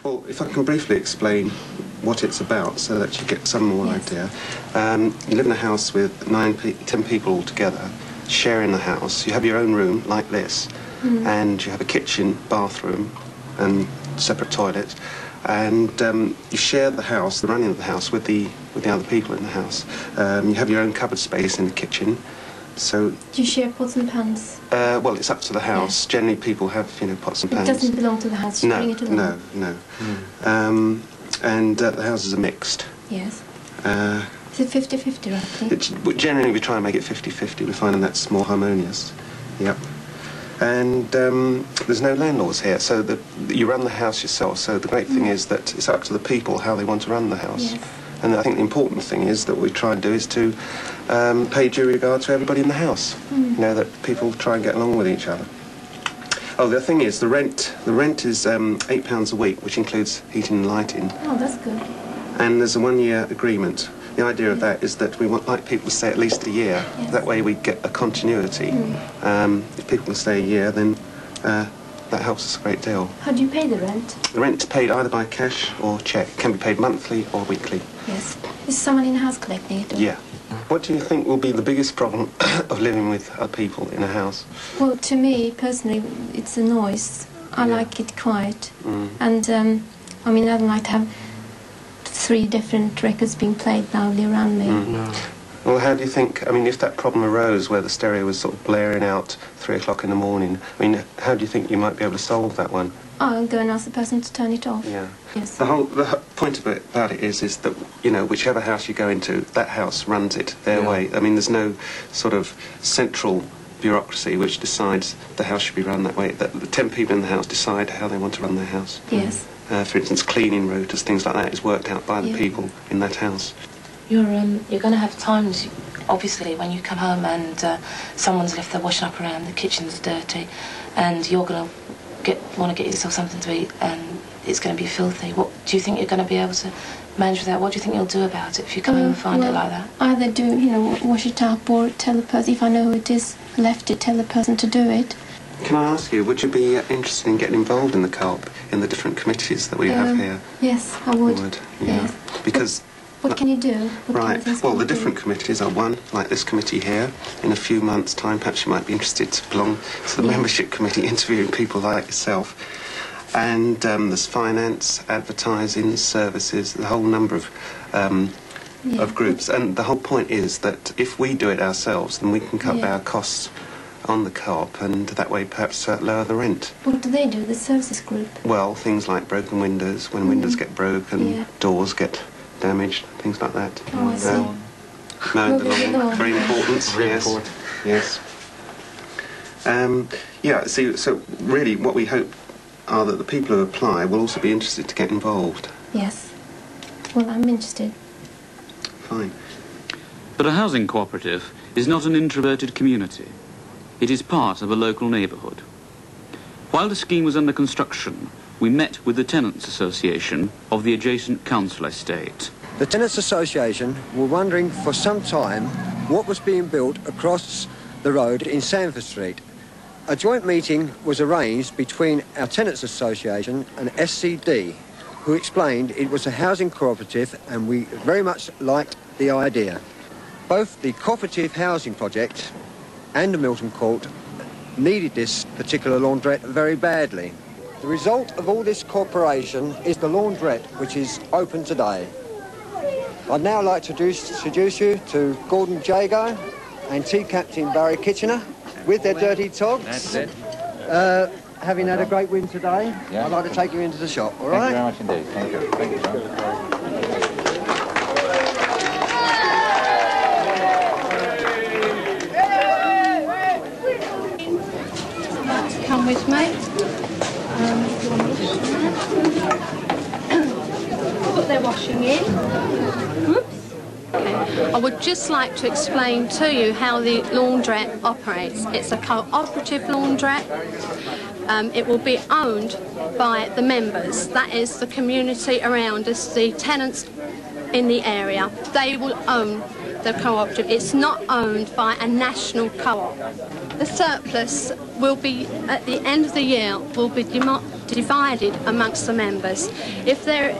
Well, if I can briefly explain what it's about so that you get some more idea. You live in a house with 10 people all together, sharing the house. You have your own room like this, and you have a kitchen, bathroom, and separate toilets. And you share the house, the running of the house, with the other people in the house. You have your own cupboard space in the kitchen. So do you share pots and pans? Well, it's up to the house. Yeah. Generally, people have, pots and pans. It doesn't belong to the house. You bring it along. No. And the houses are mixed. Yes. Is it 50-50 roughly? Generally, we try and make it 50-50. We're finding that's more harmonious. Yep. And there's no landlords here, so you run the house yourself. So the great thing is that it's up to the people how they want to run the house. Yes. And I think the important thing is that what we try and do is to pay due regard to everybody in the house. That people try and get along with each other. Oh, the thing is, the rent is £8 a week, which includes heating and lighting. Oh, that's good. And there's a 1-year agreement. The idea of that is that we want people to stay at least a year. Yes. That way we get a continuity. If people can stay a year, then that helps us a great deal. How do you pay the rent? The rent is paid either by cash or cheque. It can be paid monthly or weekly. Yes. Is someone in the house collecting it? Or? Yeah. What do you think will be the biggest problem of living with other people in a house? Well, to me, personally, it's the noise. I like it quiet. And, I mean, I don't like to have 3 different records being played loudly around me. Well, how do you think, I mean, if that problem arose where the stereo was sort of blaring out 3 o'clock in the morning, I mean, how do you think you might be able to solve that one? I'll go and ask the person to turn it off. Yeah. Yes. The point about it is that, whichever house you go into, that house runs it their way. I mean, there's no sort of central bureaucracy which decides the house should be run that way. The 10 people in the house decide how they want to run their house. Yes. For instance, cleaning rotas, things like that is worked out by the people in that house. You're going to have times, obviously, when you come home and someone's left their washing up around, the kitchen's dirty, and you're going to want to get yourself something to eat, and it's going to be filthy. What do you think you're going to be able to manage with that? What do you think you'll do about it if you come home and find it like that? Either do, wash it up, or tell the person, if I know who it is, left it, tell the person to do it. Can I ask you, would you be interested in getting involved in the Co-op, in the different committees that we have here? Yes, I would. Yeah. Yes. Because... What can you do? Well, the different committees are one, like this committee here. In a few months' time, perhaps you might be interested to belong to the membership committee, interviewing people like yourself. And there's finance, advertising, services, the whole number of groups. And the whole point is that if we do it ourselves, then we can cut our costs on the Co-op, and that way perhaps lower the rent. What do they do, the services group? Well, things like broken windows, when windows get broken, doors get damaged, things like that. Oh, I see. Mowing the lawn, very important. Very important. Yes. So really what we hope are that the people who apply will also be interested to get involved. Yes. Well, I'm interested. Fine. But a housing cooperative is not an introverted community. It is part of a local neighbourhood. While the scheme was under construction, we met with the Tenants Association of the adjacent council estate. The Tenants Association were wondering for some time what was being built across the road in Sanford Street. A joint meeting was arranged between our Tenants Association and SCD, who explained it was a housing cooperative and we very much liked the idea. Both the cooperative housing project and the Milton Court needed this particular laundrette very badly. The result of all this cooperation is the laundrette, which is open today. I'd now like to introduce you to Gordon Jago and Tea Captain Barry Kitchener with their dirty togs. That's it. Having had a great win today, I'd like to take you into the shop, all right? Thank you very much indeed. Thank you. Thank you, sir. Come with me. Put their washing in. Oops. Okay. I would just like to explain to you how the laundrette operates. It's a cooperative laundrette. It will be owned by the members. That is the community around us, the tenants in the area. They will own the cooperative. It's not owned by a national co-op. The surplus will be, at the end of the year, will be divided amongst the members. If there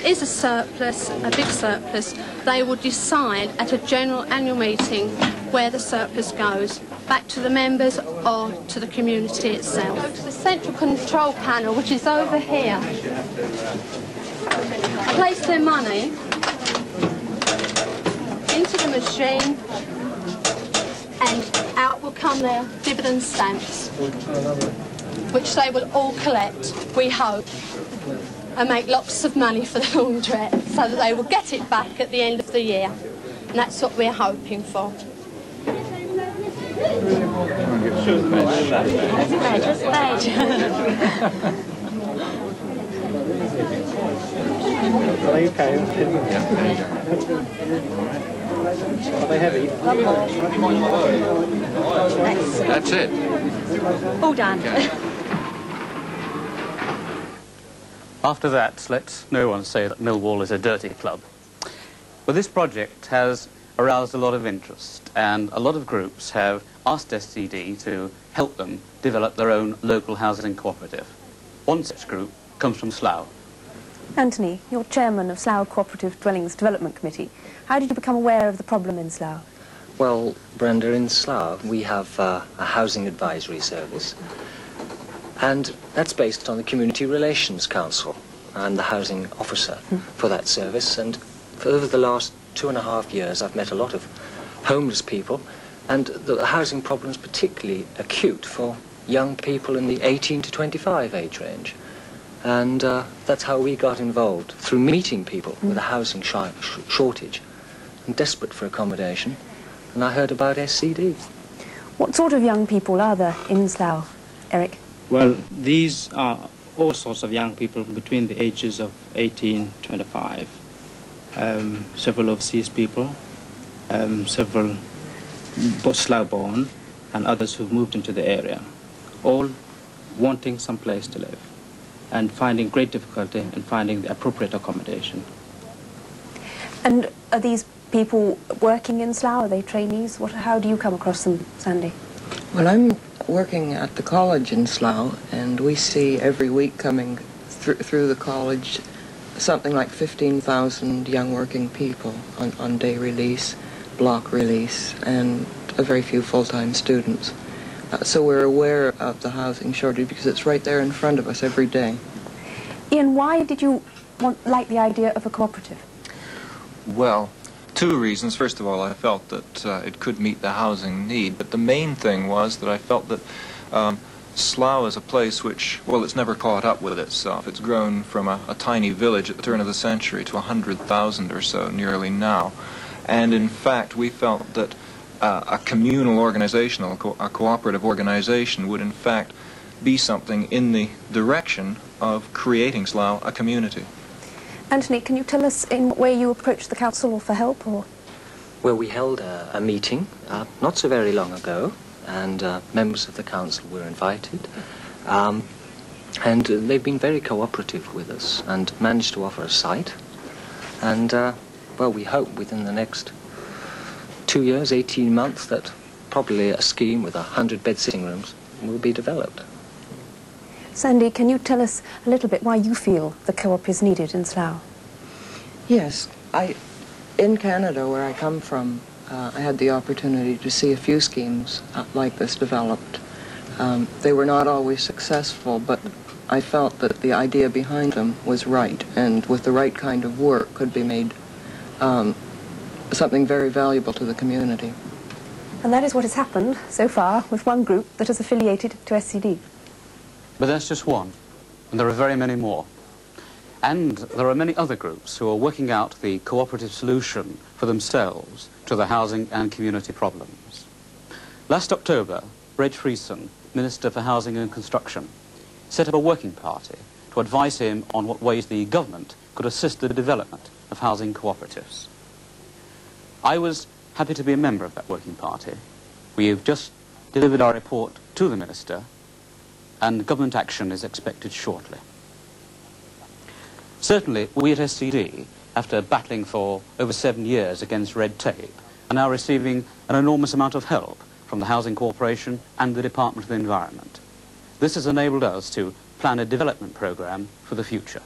is a surplus, a big surplus, they will decide at a general annual meeting where the surplus goes, back to the members or to the community itself. Go to the central control panel, which is over here. Place their money into the machine, and out will come their dividend stamps, which they will all collect, we hope, and make lots of money for the laundrette, so that they will get it back at the end of the year. And that's what we're hoping for. Are they okay? Are they heavy? That's it. All done. Okay. After that, let no one say that Millwall is a dirty club. But this project has aroused a lot of interest, and a lot of groups have asked SCD to help them develop their own local housing cooperative. One such group comes from Slough. Anthony, you're chairman of Slough Cooperative Dwellings Development Committee. How did you become aware of the problem in Slough? Well, Brenda, in Slough we have a housing advisory service, and that's based on the Community Relations Council. I'm the housing officer for that service, and for over the last 2.5 years I've met a lot of homeless people, and the housing problem is particularly acute for young people in the 18 to 25 age range. And that's how we got involved, through meeting people with a housing shortage and desperate for accommodation. And I heard about SCD. What sort of young people are there in Slough, Eric? Well, these are all sorts of young people between the ages of 18 to 25. Several overseas people, several Slough-born, and others who've moved into the area, all wanting some place to live and finding great difficulty in finding the appropriate accommodation. And are these people working in Slough? Are they trainees? How do you come across them, Sandy? Well, I'm working at the college in Slough, and we see every week coming through the college something like 15,000 young working people on day release, block release, and a very few full-time students. So we're aware of the housing shortage because it's right there in front of us every day. Ian, why did you like the idea of a cooperative? Well, two reasons. First of all, I felt that it could meet the housing need, but the main thing was that I felt that Slough is a place which, well, it's never caught up with itself. It's grown from a tiny village at the turn of the century to 100,000 or so nearly now. And in fact, we felt that a communal organization, a cooperative organization, would in fact be something in the direction of creating Slough a community. Anthony, can you tell us in what way you approached the council for help? Or? Well, we held a meeting not so very long ago, and members of the council were invited. And they've been very cooperative with us and managed to offer a site. And, well, we hope within the next 2 years, 18 months, that probably a scheme with 100-bed sitting rooms will be developed. Sandy, can you tell us a little bit why you feel the co-op is needed in Slough? Yes, in Canada, where I come from, I had the opportunity to see a few schemes like this developed. They were not always successful, but I felt that the idea behind them was right, and with the right kind of work could be made something very valuable to the community. And that is what has happened so far with one group that is affiliated to SCD. But that's just one, and there are very many more. And there are many other groups who are working out the cooperative solution for themselves to the housing and community problems. Last October, Reg Friesen, Minister for Housing and Construction, set up a working party to advise him on what ways the government could assist the development of housing cooperatives. I was happy to be a member of that working party. We have just delivered our report to the Minister, and government action is expected shortly. Certainly, we at SCD, after battling for over 7 years against red tape, are now receiving an enormous amount of help from the Housing Corporation and the Department of the Environment. This has enabled us to plan a development programme for the future.